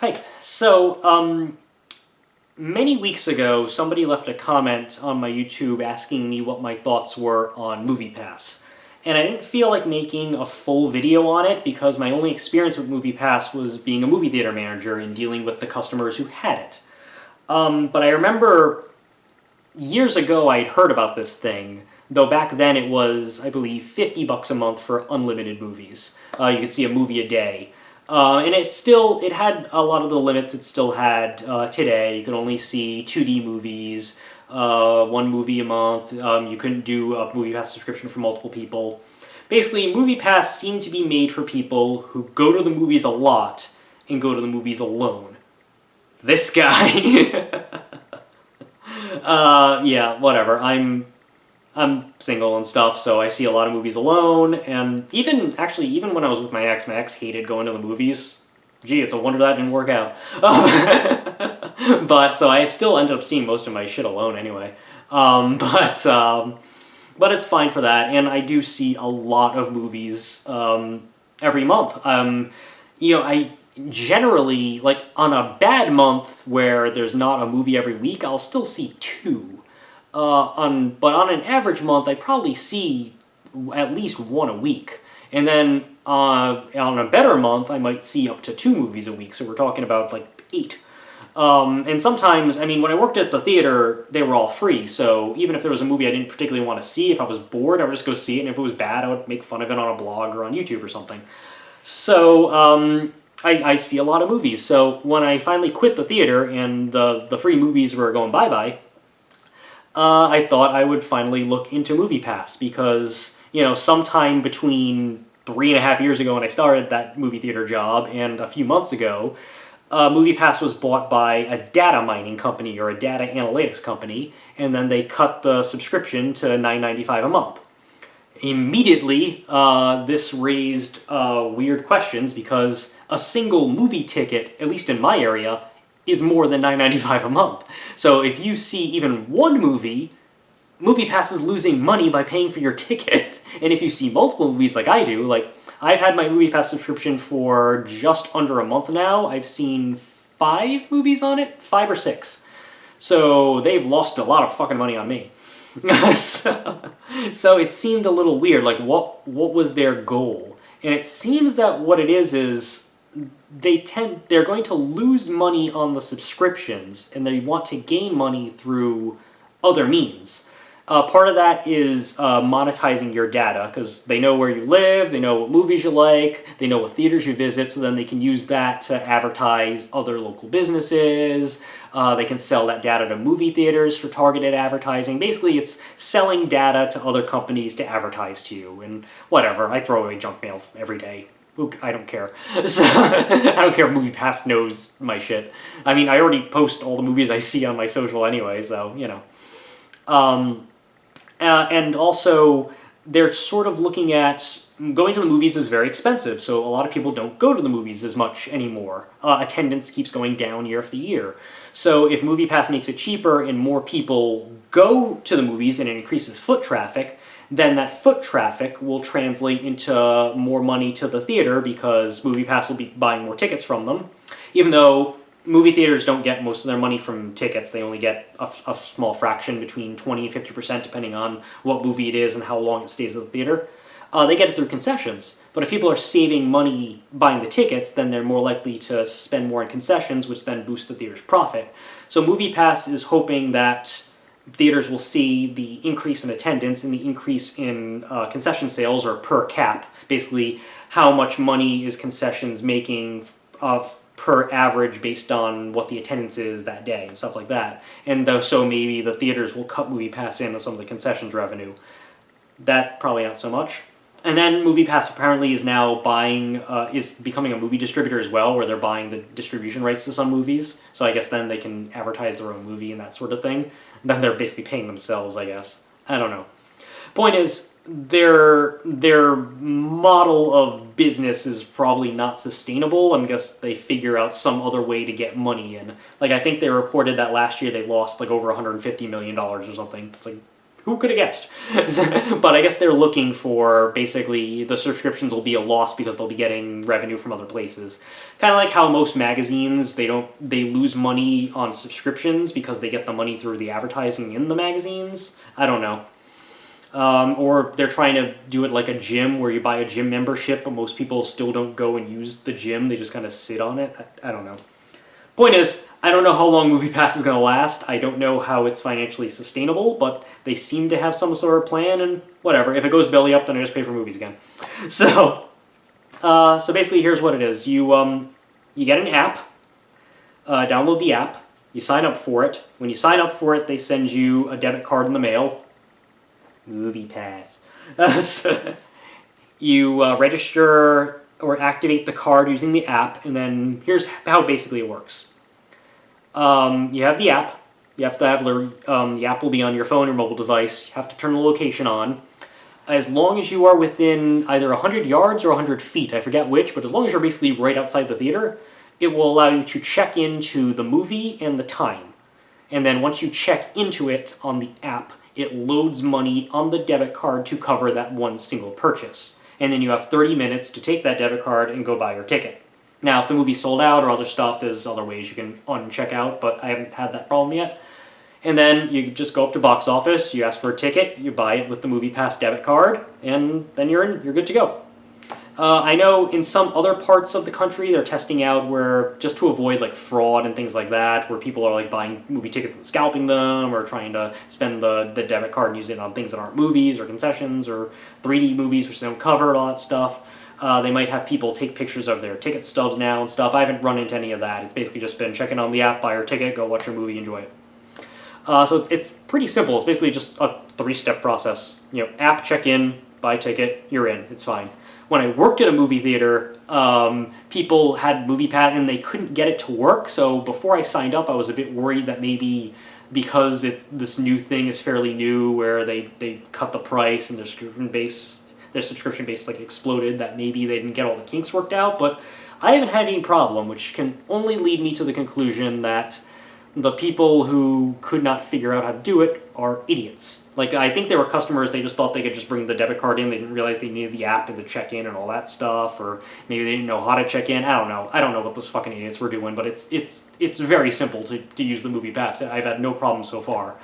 Hey, so many weeks ago, somebody left a comment on my YouTube asking me what my thoughts were on Moviepass. And I didn't feel like making a full video on it because my only experience with Moviepass was being a movie theater manager and dealing with the customers who had it. But I remember years ago I'd heard about this thing, though back then it was, I believe, $50 a month for unlimited movies. You could see a movie a day. And it had a lot of the limits it still had today. You could only see 2D movies, one movie a month. You couldn't do a Moviepass subscription for multiple people. Basically, Moviepass seemed to be made for people who go to the movies a lot and go to the movies alone. This guy. Yeah, whatever. I'm single and stuff, so I see a lot of movies alone, and even when I was with my ex hated going to the movies. Gee, it's a wonder that didn't work out. But, so I still ended up seeing most of my shit alone anyway. But it's fine for that, and I do see a lot of movies every month. I generally, like, on a bad month where there's not a movie every week, I'll still see two. But on an average month, I probably see at least one a week. And then on a better month, I might see up to two movies a week, so we're talking about, like, 8. And sometimes, I mean, when I worked at the theater, they were all free, so even if there was a movie I didn't particularly want to see, if I was bored, I would just go see it, and if it was bad, I would make fun of it on a blog or on YouTube or something. So, I see a lot of movies. So when I finally quit the theater and the free movies were going bye-bye, I thought I would finally look into Moviepass because, sometime between 3.5 years ago when I started that movie theater job and a few months ago, Moviepass was bought by a data mining company or a data analytics company, and then they cut the subscription to $9.95 a month. Immediately, this raised weird questions because a single movie ticket, at least in my area, is more than $9.95 a month. So if you see even one movie, Moviepass is losing money by paying for your ticket. And if you see multiple movies like I do, like I've had my Moviepass subscription for just under a month now. I've seen 5 movies on it, 5 or 6. So they've lost a lot of fucking money on me. So it seemed a little weird, like what was their goal? And it seems that what it is they're going to lose money on the subscriptions, and they want to gain money through other means. Part of that is monetizing your data, because they know where you live, they know what movies you like, they know what theaters you visit, so then they can use that to advertise other local businesses. They can sell that data to movie theaters for targeted advertising. Basically, it's selling data to other companies to advertise to you, and whatever. I throw away junk mail every day. I don't care. So, I don't care if Moviepass knows my shit. I mean, I already post all the movies I see on my social anyway, so, and also, they're sort of looking at going to the movies is very expensive, so a lot of people don't go to the movies as much anymore. Attendance keeps going down year after year. So if Moviepass makes it cheaper and more people go to the movies and it increases foot traffic, then that foot traffic will translate into more money to the theater because Moviepass will be buying more tickets from them. Even though movie theaters don't get most of their money from tickets, they only get a small fraction, between 20 and 50%, depending on what movie it is and how long it stays at the theater. They get it through concessions. But if people are saving money buying the tickets, then they're more likely to spend more on concessions, which then boosts the theater's profit. So Moviepass is hoping that theaters will see the increase in attendance and the increase in concession sales, or per cap, basically how much money is concessions making per average based on what the attendance is that day and stuff like that. And so maybe the theaters will cut Moviepass in on some of the concessions revenue. That probably not so much. And then Moviepass apparently is now is becoming a movie distributor as well, where they're buying the distribution rights to some movies. So I guess then they can advertise their own movie and that sort of thing. And then they're basically paying themselves, I guess. I don't know. Point is, their model of business is probably not sustainable unless they figure out some other way to get money in. Like, I think they reported that last year they lost like over $150 million or something. It's like, Who could have guessed? But I guess they're looking for, basically, the subscriptions will be a loss because they'll be getting revenue from other places. Kind of like how most magazines, they lose money on subscriptions because they get the money through the advertising in the magazines. I don't know. Or they're trying to do it like a gym where you buy a gym membership, but most people still don't go and use the gym. They just kind of sit on it. I don't know. Point is, I don't know how long Moviepass is going to last. I don't know how it's financially sustainable, but they seem to have some sort of plan, and whatever. If it goes belly up, then I just pay for movies again. So basically, here's what it is. You get an app, download the app, you sign up for it. When you sign up for it, they send you a debit card in the mail. Moviepass. So you register or activate the card using the app, and then here's how basically it works. You have the app. You have to have the app will be on your phone or mobile device. You have to turn the location on. As long as you are within either 100 yards or 100 feet, I forget which, but as long as you're basically right outside the theater, it will allow you to check into the movie and the time. And then once you check into it on the app, it loads money on the debit card to cover that one single purchase. And then you have 30 minutes to take that debit card and go buy your ticket. Now, if the movie's sold out or other stuff, there's other ways you can uncheck out, but I haven't had that problem yet. And then you just go up to box office, you ask for a ticket, you buy it with the Moviepass debit card, and then you're good to go. I know in some other parts of the country they're testing out where, just to avoid like fraud and things like that, where people are like buying movie tickets and scalping them, or trying to spend the debit card and use it on things that aren't movies or concessions or 3D movies which they don't cover and all that stuff. They might have people take pictures of their ticket stubs now and stuff. I haven't run into any of that. It's basically just been checking on the app, buy your ticket, go watch your movie, enjoy it. So it's pretty simple. It's basically just a 3-step process. App, check in, buy ticket, you're in. It's fine. When I worked at a movie theater, people had Moviepass and they couldn't get it to work. So before I signed up, I was a bit worried that maybe because this new thing is fairly new, where they cut the price and their subscription base like exploded, that maybe they didn't get all the kinks worked out. But I haven't had any problem, which can only lead me to the conclusion that the people who could not figure out how to do it are idiots. Like, I think they were customers, they just thought they could just bring the debit card in, they didn't realize they needed the app and to check in and all that stuff, or maybe they didn't know how to check in. I don't know what those fucking idiots were doing, but it's very simple to use the Moviepass. I've had no problem so far.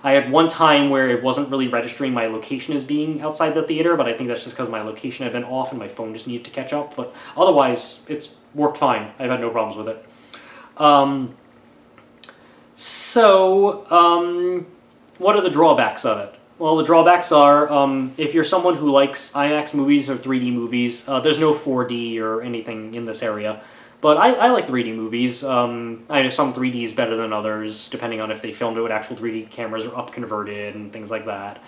I had one time where it wasn't really registering my location as being outside the theater, but I think that's just because my location had been off and my phone just needed to catch up. But otherwise, it's worked fine. I've had no problems with it. What are the drawbacks of it? Well, the drawbacks are, if you're someone who likes IMAX movies or 3D movies, there's no 4D or anything in this area. But I like 3D movies. I know some 3D is better than others, depending on if they filmed it with actual 3D cameras or up-converted and things like that.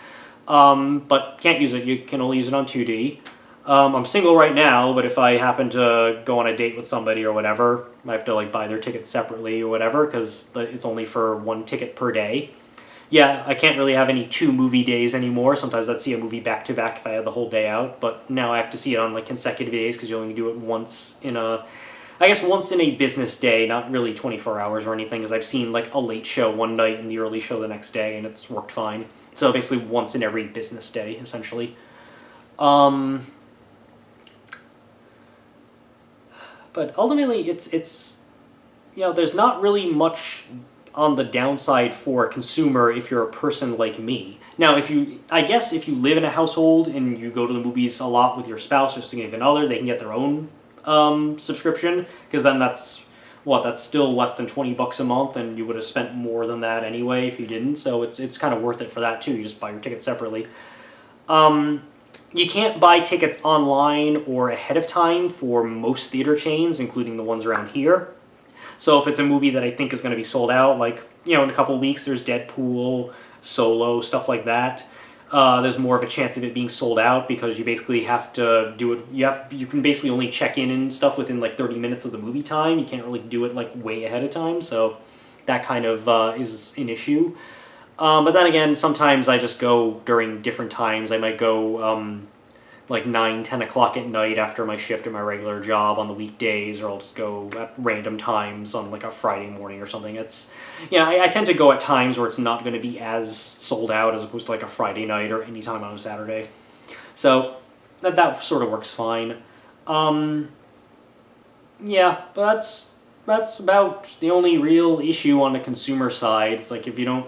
But can't use it. You can only use it on 2D. I'm single right now, but if I happen to go on a date with somebody or whatever, I have to like buy their tickets separately or whatever, because it's only for 1 ticket per day. Yeah, I can't really have any 2 movie days anymore. Sometimes I'd see a movie back-to-back if I had the whole day out, but now I have to see it on like consecutive days because you only do it once in a business day, not really 24 hours or anything, because I've seen like a late show one night and the early show the next day, and it's worked fine. So basically once in every business day, essentially. But ultimately, it's there's not really much on the downside for a consumer if you're a person like me. Now, if you live in a household and you go to the movies a lot with your spouse or significant other, they can get their own subscription, because then that's still less than $20 a month, and you would have spent more than that anyway if you didn't. So it's kind of worth it for that too. You just buy your ticket separately. You can't buy tickets online or ahead of time for most theater chains, including the ones around here. So if it's a movie that I think is going to be sold out, like, in a couple of weeks, there's Deadpool, Solo, stuff like that. There's more of a chance of it being sold out because you basically have to do it. You can basically only check in and stuff within like 30 minutes of the movie time. You can't really do it like way ahead of time. So that kind of is an issue. But then again, sometimes I just go during different times. I might go like 9, 10 o'clock at night after my shift at my regular job on the weekdays, or I'll just go at random times on like a Friday morning or something. It's, I tend to go at times where it's not going to be as sold out as opposed to like a Friday night or any time on a Saturday. So that sort of works fine. Yeah, but that's about the only real issue on the consumer side. It's like if you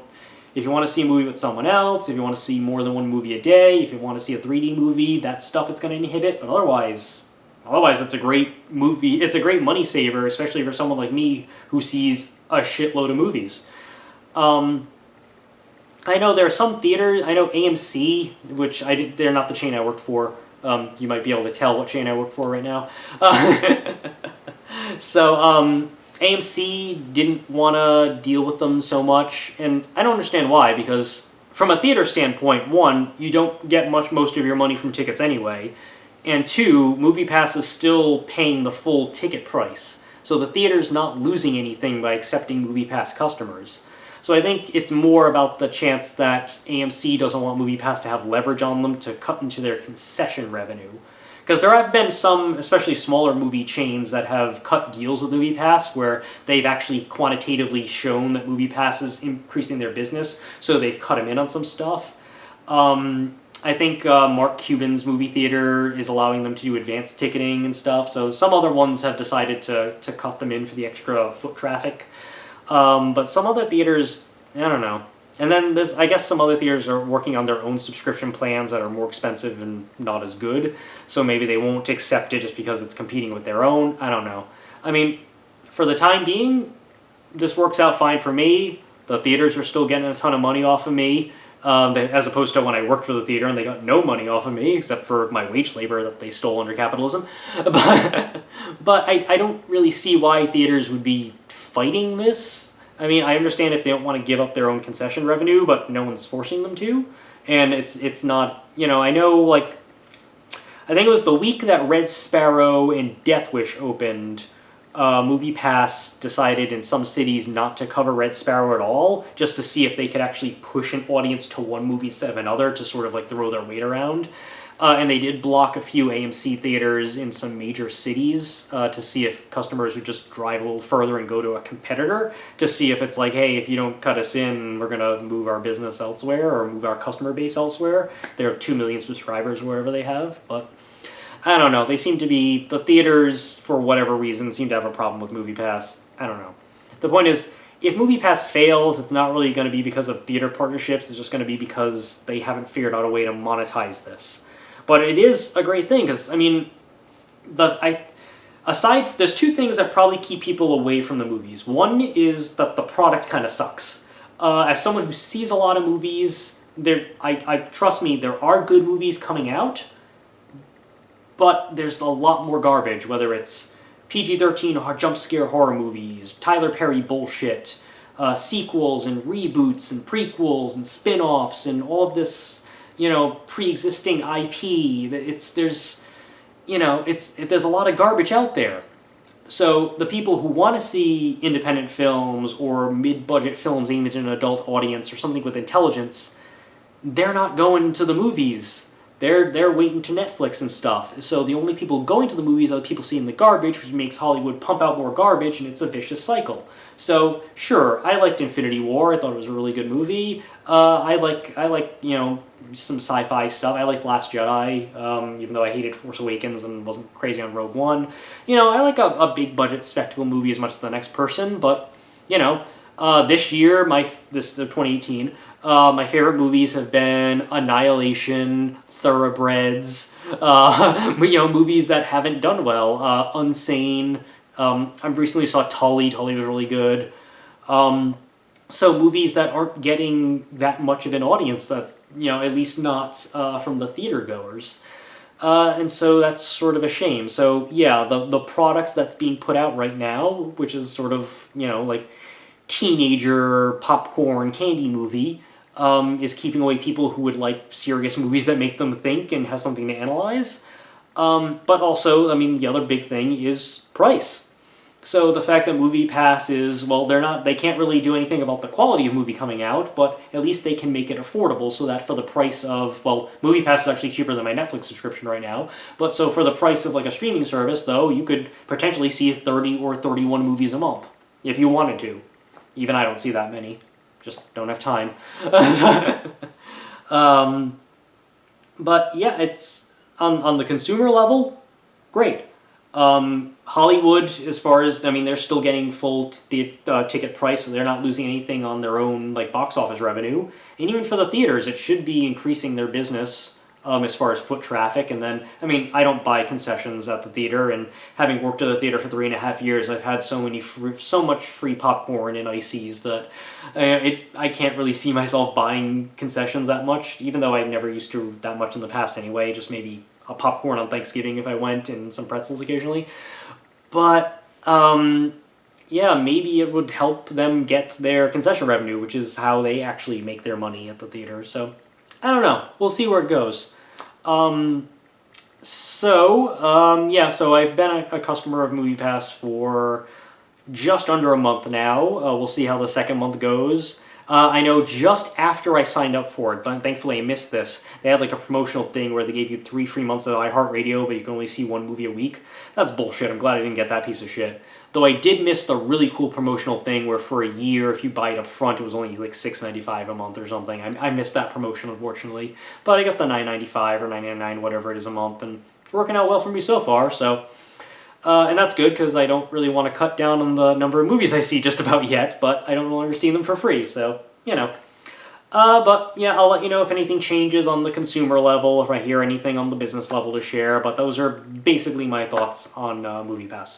want to see a movie with someone else, if you want to see more than one movie a day, if you want to see a 3D movie, that stuff it's going to inhibit. But otherwise it's a great movie. It's a great money saver, especially for someone like me who sees a shitload of movies. I know there are some theaters. I know AMC, which they're not the chain I work for. You might be able to tell what chain I work for right now. So AMC didn't want to deal with them so much, and I don't understand why, because from a theater standpoint, one, you don't get most of your money from tickets anyway, and two, Moviepass is still paying the full ticket price, so the theater's not losing anything by accepting Moviepass customers. So I think it's more about the chance that AMC doesn't want Moviepass to have leverage on them to cut into their concession revenue. Because there have been some, especially smaller movie chains, that have cut deals with Moviepass where they've actually quantitatively shown that Moviepass is increasing their business, so they've cut them in on some stuff. I think Mark Cuban's movie theater is allowing them to do advanced ticketing and stuff, so some other ones have decided to cut them in for the extra foot traffic. But some other theaters, I don't know. And then I guess some other theaters are working on their own subscription plans that are more expensive and not as good. So maybe they won't accept it just because it's competing with their own. I don't know. I mean, for the time being, this works out fine for me. The theaters are still getting a ton of money off of me, as opposed to when I worked for the theater and they got no money off of me except for my wage labor that they stole under capitalism. But I don't really see why theaters would be fighting this. I mean, I understand if they don't want to give up their own concession revenue, but no one's forcing them to. And it's not, I know, like, I think it was the week that Red Sparrow and Death Wish opened, Moviepass decided in some cities not to cover Red Sparrow at all, just to see if they could actually push an audience to one movie instead of another to sort of like throw their weight around. And they did block a few AMC theaters in some major cities to see if customers would just drive a little further and go to a competitor to see if it's like, hey, if you don't cut us in, we're going to move our business elsewhere or move our customer base elsewhere. There are 2 million subscribers, wherever they have. But I don't know. They seem to be, the theaters, for whatever reason, seem to have a problem with Moviepass. I don't know. The point is, if Moviepass fails, it's not really going to be because of theater partnerships. It's just going to be because they haven't figured out a way to monetize this. But it is a great thing, because, I mean, there's two things that probably keep people away from the movies. One is that the product kind of sucks. As someone who sees a lot of movies, trust me, there are good movies coming out, but there's a lot more garbage, whether it's PG-13 jump scare horror movies, Tyler Perry bullshit, sequels and reboots and prequels and spin-offs and all of this, pre-existing IP. There's a lot of garbage out there. So the people who want to see independent films or mid-budget films aimed at an adult audience or something with intelligence, they're not going to the movies. They're waiting to Netflix and stuff. So the only people going to the movies are the people seeing the garbage, which makes Hollywood pump out more garbage, and it's a vicious cycle. So sure, I liked Infinity War. I thought it was a really good movie. I like some sci-fi stuff. I like Last Jedi, even though I hated Force Awakens and wasn't crazy on Rogue One. I like a big budget spectacle movie as much as the next person. But this year, this is 2018. My favorite movies have been Annihilation, Thoroughbreds, movies that haven't done well. Unsane. I recently saw Tully. Tully was really good. So movies that aren't getting that much of an audience, that at least not from the theater goers. And so that's sort of a shame. So yeah, the product that's being put out right now, which is sort of, like teenager popcorn candy movie, is keeping away people who would like serious movies that make them think and have something to analyze. But also, I mean, the other big thing is price. So the fact that Moviepass is, well, they can't really do anything about the quality of movie coming out, but at least they can make it affordable so that for the price of, well, Moviepass is actually cheaper than my Netflix subscription right now, but so for the price of like a streaming service, though, you could potentially see 30 or 31 movies a month, if you wanted to. Even I don't see that many. Just don't have time. But yeah, it's, on the consumer level, great. Hollywood, as far as, I mean, they're still getting full ticket price, so they're not losing anything on their own like box office revenue. And even for the theaters, it should be increasing their business as far as foot traffic. And then, I mean, I don't buy concessions at the theater, and having worked at the theater for 3.5 years, I've had so much free popcorn and ices that I can't really see myself buying concessions that much, even though I never used to that much in the past anyway, just maybe a popcorn on Thanksgiving if I went, and some pretzels occasionally. But, yeah, maybe it would help them get their concession revenue, which is how they actually make their money at the theater. So, I don't know. We'll see where it goes. Yeah, so I've been a customer of Moviepass for just under a month now. We'll see how the second month goes. I know just after I signed up for it, thankfully I missed this, they had like a promotional thing where they gave you 3 free months of iHeartRadio, but you can only see 1 movie a week. That's bullshit. I'm glad I didn't get that piece of shit. Though I did miss the really cool promotional thing where for a year, if you buy it up front, it was only like $6.95 a month or something. I missed that promotion, unfortunately. But I got the $9.95 or $9.99, whatever it is a month, and it's working out well for me so far, so... and that's good, because I don't really want to cut down on the number of movies I see just about yet, but I don't want to see them for free, so, you know. But, yeah, I'll let you know if anything changes on the consumer level, if I hear anything on the business level to share, but those are basically my thoughts on Moviepass.